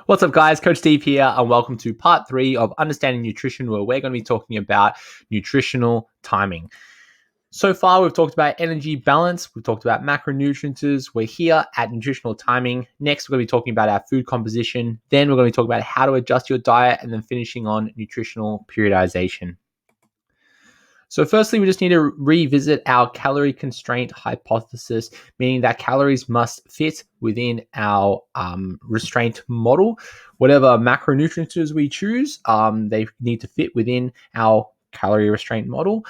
What's up, guys? Coach Steve here, and welcome to part 3 of Understanding Nutrition, where we're going to be talking about nutritional timing. So far, we've talked about energy balance, we've talked about macronutrients. We're here at nutritional timing. Next, we're going to be talking about our food composition. Then we're going to be talking about how to adjust your diet, and then finishing on nutritional periodization. So firstly, we just need to revisit our calorie constraint hypothesis, meaning that calories must fit within our restraint model. Whatever macronutrients we choose, they need to fit within our calorie restraint model.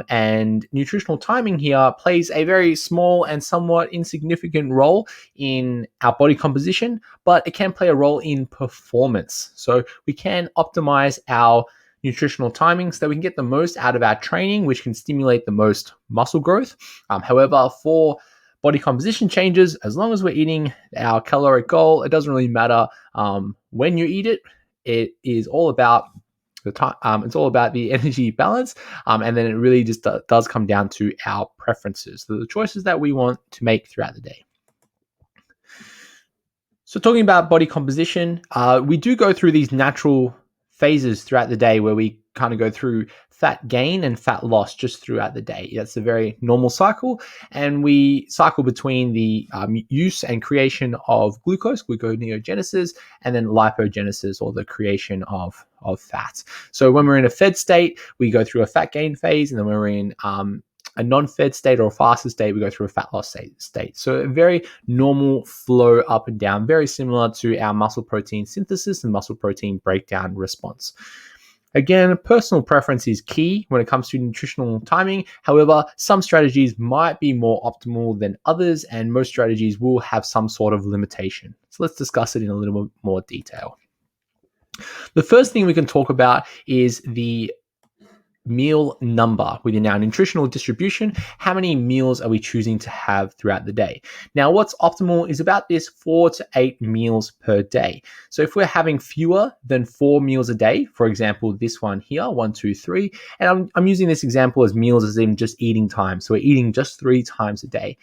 And nutritional timing here plays a very small and somewhat insignificant role in our body composition, but it can play a role in performance. So we can optimize our nutritional timing so that we can get the most out of our training, which can stimulate the most muscle growth. However, for body composition changes, as long as we're eating our caloric goal, it doesn't really matter when you eat it. It is all about the time. It's all about the energy balance, and then it really just does come down to our preferences, so the choices that we want to make throughout the day. So talking about body composition, we do go through these natural phases throughout the day where we kind of go through fat gain and fat loss just throughout the day. That's a very normal cycle, and we cycle between the use and creation of gluconeogenesis, and then lipogenesis, or the creation of fat. So when we're in a fed state, we go through a fat gain phase, and then when we're in a non-fed state or a fasted state, we go through a fat loss state. So a very normal flow up and down, very similar to our muscle protein synthesis and muscle protein breakdown response. Again, personal preference is key when it comes to nutritional timing. However, some strategies might be more optimal than others, and most strategies will have some sort of limitation. So let's discuss it in a little bit more detail. The first thing we can talk about is the meal number within our nutritional distribution. How many meals are we choosing to have throughout the day? Now, what's optimal is about this 4 to 8 meals per day. So if we're having fewer than 4 meals a day, for example, this one here, 1, 2, 3, and I'm using this example as meals as in just eating time. So we're eating just 3 times a day.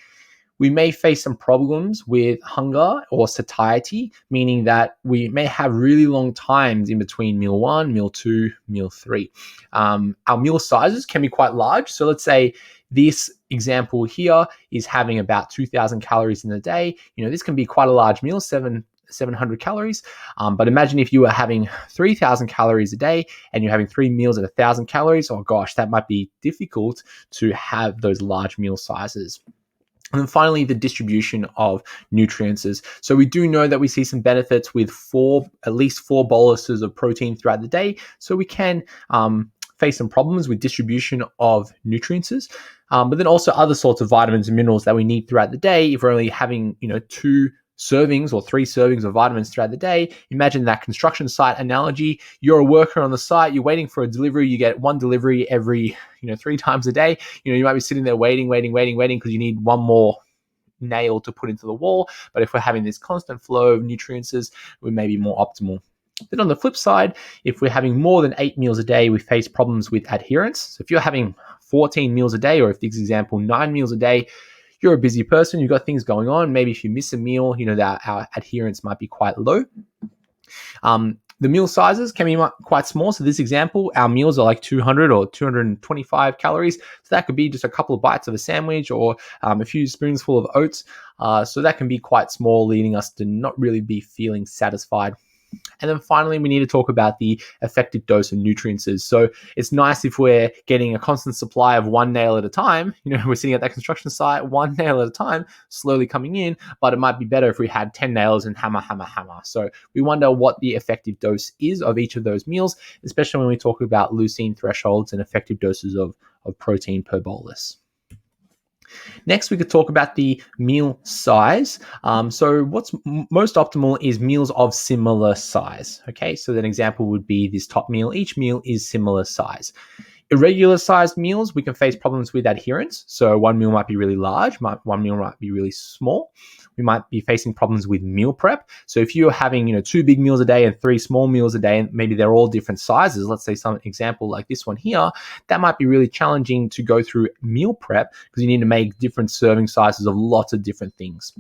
We may face some problems with hunger or satiety, meaning that we may have really long times in between meal 1, meal 2, meal 3. Our meal sizes can be quite large. So let's say this example here is having about 2,000 calories in a day. This can be quite a large meal, 700 calories. But imagine if you were having 3,000 calories a day and you're having 3 meals at 1,000 calories. Oh gosh, that might be difficult to have those large meal sizes. And then finally, the distribution of nutrients. So we do know that we see some benefits with at least 4 boluses of protein throughout the day. So we can face some problems with distribution of nutrients, but then also other sorts of vitamins and minerals that we need throughout the day. If we're only having 2 servings or 3 servings of vitamins throughout the day, imagine that construction site analogy. You're a worker on the site, you're waiting for a delivery, you get 1 delivery every 3 times a day. You might be sitting there waiting because you need 1 more nail to put into the wall. But if we're having this constant flow of nutrients, we may be more optimal. Then on the flip side, if we're having more than 8 meals a day, we face problems with adherence. So if you're having 14 meals a day, or if this example, 9 meals a day, you're a busy person, you've got things going on. Maybe if you miss a meal, our adherence might be quite low. The meal sizes can be quite small. So this example, our meals are like 200 or 225 calories. So that could be just a couple of bites of a sandwich or a few spoonsful of oats. So that can be quite small, leading us to not really be feeling satisfied. And then finally, we need to talk about the effective dose of nutrients. So it's nice if we're getting a constant supply of 1 nail at a time. We're sitting at that construction site, 1 nail at a time, slowly coming in, but it might be better if we had 10 nails and hammer. So we wonder what the effective dose is of each of those meals, especially when we talk about leucine thresholds and effective doses of protein per bolus. Next, we could talk about the meal size. So what's most optimal is meals of similar size. Okay, so an example would be this top meal. Each meal is similar size. Irregular sized meals, we can face problems with adherence. So 1 meal might be really large, 1 meal might be really small. We might be facing problems with meal prep. So if you're having 2 big meals a day and 3 small meals a day, and maybe they're all different sizes, let's say some example like this one here, that might be really challenging to go through meal prep because you need to make different serving sizes of lots of different things.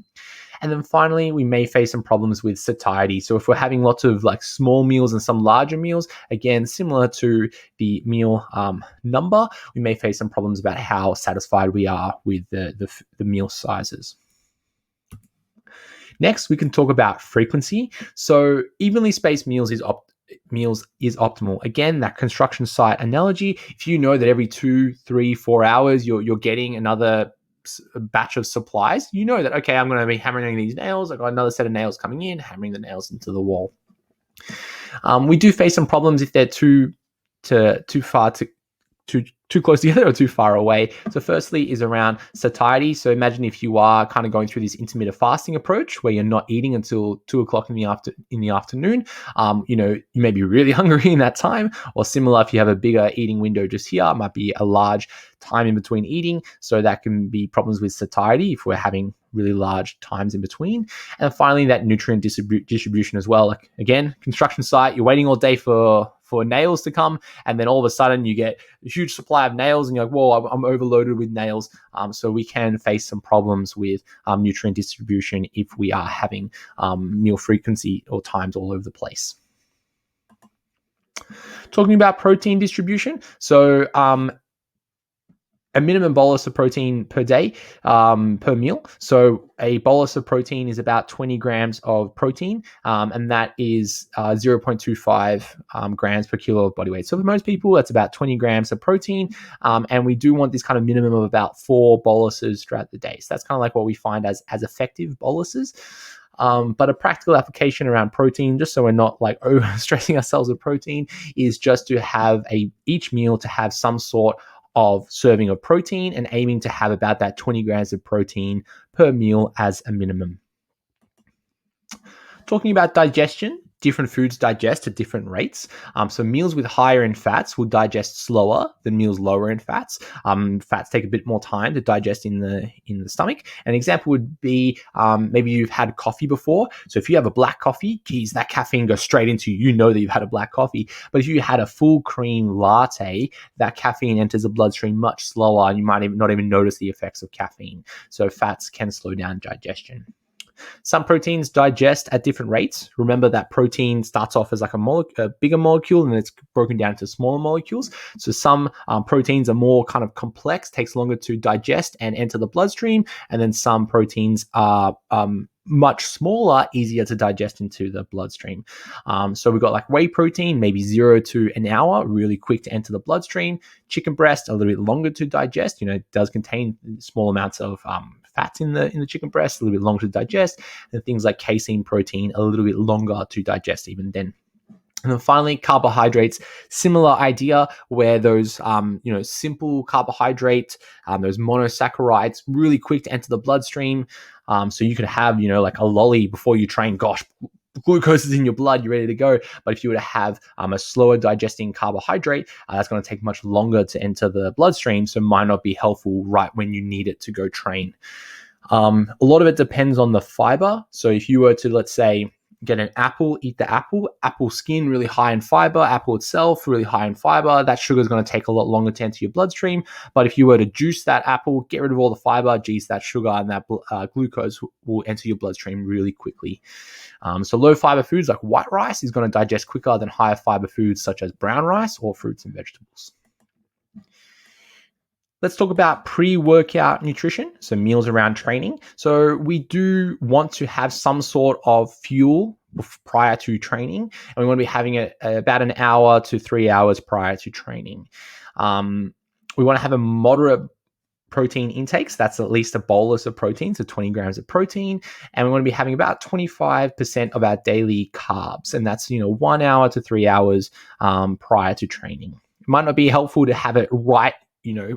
And then finally, we may face some problems with satiety. So if we're having lots of like small meals and some larger meals, again, similar to the meal number, we may face some problems about how satisfied we are with the meal sizes. Next, we can talk about frequency. So evenly spaced meals is optimal. Again, that construction site analogy, if you know that every 2, 3, 4 hours you're getting another batch of supplies, you know that, okay, I'm going to be hammering these nails. I've got another set of nails coming in, hammering the nails into the wall. We do face some problems if they're too close together or too far away. So firstly is around satiety. So imagine if you are kind of going through this intermittent fasting approach where you're not eating until 2:00 in the afternoon. You may be really hungry in that time, or similar if you have a bigger eating window just here, it might be a large time in between eating. So that can be problems with satiety if we're having really large times in between. And finally, that nutrient distribution as well. Like again, construction site, you're waiting all day for nails to come, and then all of a sudden you get a huge supply of nails and you're like, whoa, I'm overloaded with nails. So we can face some problems with nutrient distribution if we are having meal frequency or times all over the place. Talking about protein distribution. So a minimum bolus of protein per day, per meal. So a bolus of protein is about 20 grams of protein, and that is 0.25 grams per kilo of body weight. So for most people, that's about 20 grams of protein, and we do want this kind of minimum of about 4 boluses throughout the day. So that's kind of like what we find as effective boluses. But a practical application around protein, just so we're not like stressing ourselves with protein, is just to have each meal to have some sort of serving of protein and aiming to have about that 20 grams of protein per meal as a minimum. Talking about digestion, different foods digest at different rates. So meals with higher in fats will digest slower than meals lower in fats. Fats take a bit more time to digest in the stomach. An example would be maybe you've had coffee before. So if you have a black coffee, geez, that caffeine goes straight into you. You know that you've had a black coffee. But if you had a full cream latte, that caffeine enters the bloodstream much slower, and you might not even notice the effects of caffeine. So fats can slow down digestion. Some proteins digest at different rates. Remember that protein starts off as like a bigger molecule, and it's broken down into smaller molecules. So some proteins are more kind of complex, takes longer to digest and enter the bloodstream. And then some proteins are much smaller, easier to digest into the bloodstream. So we've got like whey protein, maybe 0 to an hour, really quick to enter the bloodstream. Chicken breast, a little bit longer to digest. It does contain small amounts of fats in the chicken breast, a little bit longer to digest. And things like casein protein, a little bit longer to digest even then. And then finally, carbohydrates, similar idea where those, simple carbohydrates, those monosaccharides, really quick to enter the bloodstream. So you could have, like a lolly before you train. Gosh, glucose is in your blood, you're ready to go. But if you were to have a slower digesting carbohydrate, that's going to take much longer to enter the bloodstream, so might not be helpful right when you need it to go train. A lot of it depends on the fiber. So if you were to, let's say, get an apple, eat the apple skin, really high in fiber, apple itself, really high in fiber, that sugar is going to take a lot longer to enter your bloodstream. But if you were to juice that apple, get rid of all the fiber, geez, that sugar and that glucose will enter your bloodstream really quickly. So low fiber foods like white rice is going to digest quicker than higher fiber foods such as brown rice or fruits and vegetables. Let's talk about pre-workout nutrition, so meals around training. So we do want to have some sort of fuel prior to training, and we want to be having it about an hour to 3 hours prior to training. We want to have a moderate protein intakes. That's at least a bolus of protein, so 20 grams of protein. And we want to be having about 25% of our daily carbs. And that's, 1 hour to 3 hours prior to training. It might not be helpful to have it right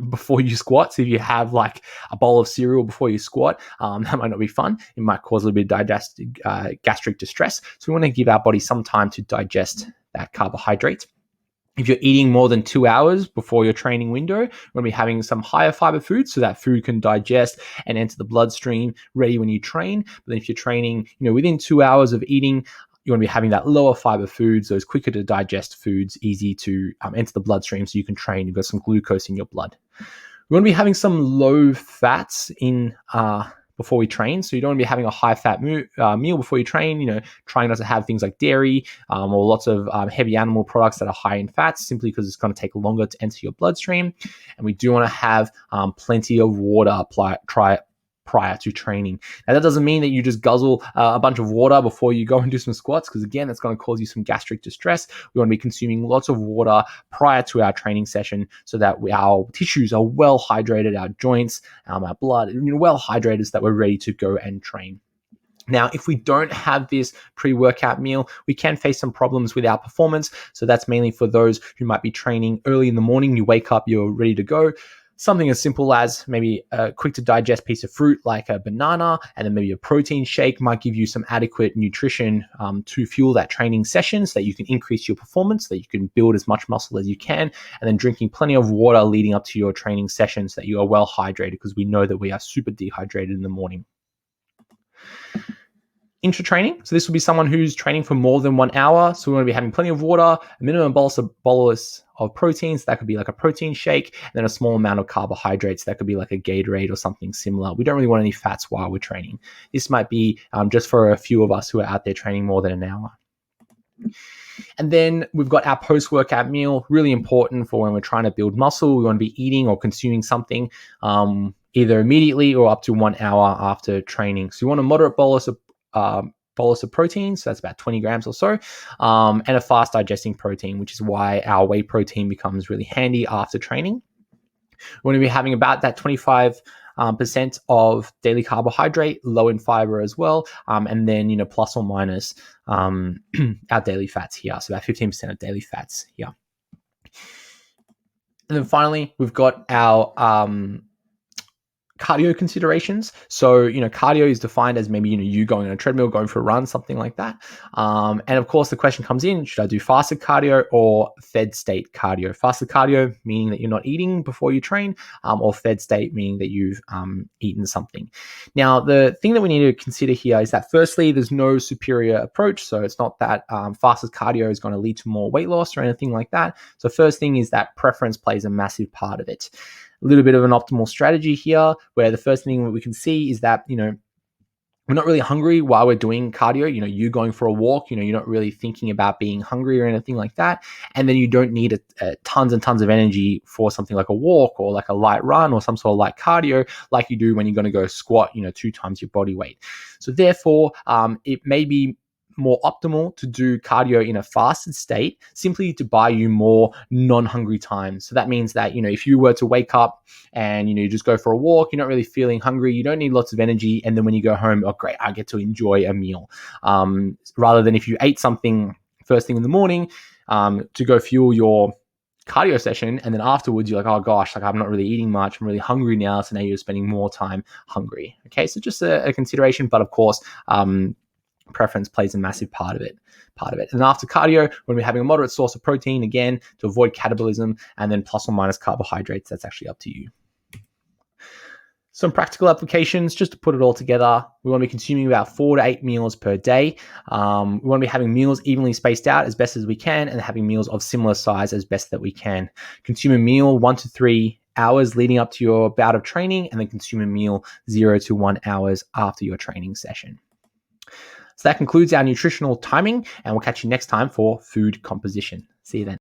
before you squat. So if you have like a bowl of cereal before you squat, that might not be fun. It might cause a little bit of gastric distress. So we want to give our body some time to digest that carbohydrate. If you're eating more than 2 hours before your training window, we're going to be having some higher fiber food so that food can digest and enter the bloodstream ready when you train. But then if you're training, within 2 hours of eating, you want to be having that lower fiber foods, those quicker to digest foods, easy to enter the bloodstream so you can train. You've got some glucose in your blood. We want to be having some low fats in before we train. So you don't want to be having a high fat meal before you train, trying not to have things like dairy or lots of heavy animal products that are high in fats, simply because it's going to take longer to enter your bloodstream. And we do want to have plenty of water prior to training. Now, that doesn't mean that you just guzzle a bunch of water before you go and do some squats, because again, that's going to cause you some gastric distress. We want to be consuming lots of water prior to our training session so that our tissues are well hydrated, our joints, our blood, well hydrated, so that we're ready to go and train. Now, if we don't have this pre-workout meal, we can face some problems with our performance. So that's mainly for those who might be training early in the morning. You wake up, you're ready to go. Something as simple as maybe a quick to digest piece of fruit like a banana, and then maybe a protein shake might give you some adequate nutrition to fuel that training session, so that you can increase your performance, so that you can build as much muscle as you can, and then drinking plenty of water leading up to your training sessions, so that you are well hydrated, because we know that we are super dehydrated in the morning. Intra-training, so this will be someone who's training for more than 1 hour. So we want to be having plenty of water, a minimum bolus of proteins. That could be like a protein shake, and then a small amount of carbohydrates. That could be like a Gatorade or something similar. We don't really want any fats while we're training. This might be just for a few of us who are out there training more than an hour. And then we've got our post-workout meal, really important for when we're trying to build muscle. We want to be eating or consuming something either immediately or up to 1 hour after training. So you want a moderate bolus of protein, so that's about 20 grams or so, and a fast digesting protein, which is why our whey protein becomes really handy after training. We're going to be having about that 25% of daily carbohydrate, low in fiber as well, and then plus or minus our daily fats here, so about 15% of daily fats here. And then finally, we've got our cardio considerations. So, cardio is defined as maybe, you going on a treadmill, going for a run, something like that. And of course, the question comes in, should I do fasted cardio or fed state cardio? Fasted cardio, meaning that you're not eating before you train, or fed state, meaning that you've eaten something. Now, the thing that we need to consider here is that firstly, there's no superior approach. So it's not that fasted cardio is going to lead to more weight loss or anything like that. So first thing is that preference plays a massive part of it. A little bit of an optimal strategy here, where the first thing that we can see is that, we're not really hungry while we're doing cardio. You going for a walk, you're not really thinking about being hungry or anything like that. And then you don't need tons and tons of energy for something like a walk or like a light run or some sort of light cardio like you do when you're going to go squat, 2 times your body weight. So therefore, it may be more optimal to do cardio in a fasted state, simply to buy you more non-hungry time. So that means that, if you were to wake up and, you just go for a walk, you're not really feeling hungry, you don't need lots of energy. And then when you go home, oh, great, I get to enjoy a meal. Rather than if you ate something first thing in the morning to go fuel your cardio session, and then afterwards you're like, oh gosh, like I'm not really eating much, I'm really hungry now. So now you're spending more time hungry. Okay, so just a consideration, but of course, preference plays a massive part of it. And after cardio, when we're having a moderate source of protein, again, to avoid catabolism, and then plus or minus carbohydrates, that's actually up to you. Some practical applications, just to put it all together. We want to be consuming about 4 to 8 meals per day. We want to be having meals evenly spaced out as best as we can, and having meals of similar size as best that we can. Consume a meal 1 to 3 hours leading up to your bout of training, and then consume a meal 0 to 1 hours after your training session. So that concludes our nutritional timing, and we'll catch you next time for food composition. See you then.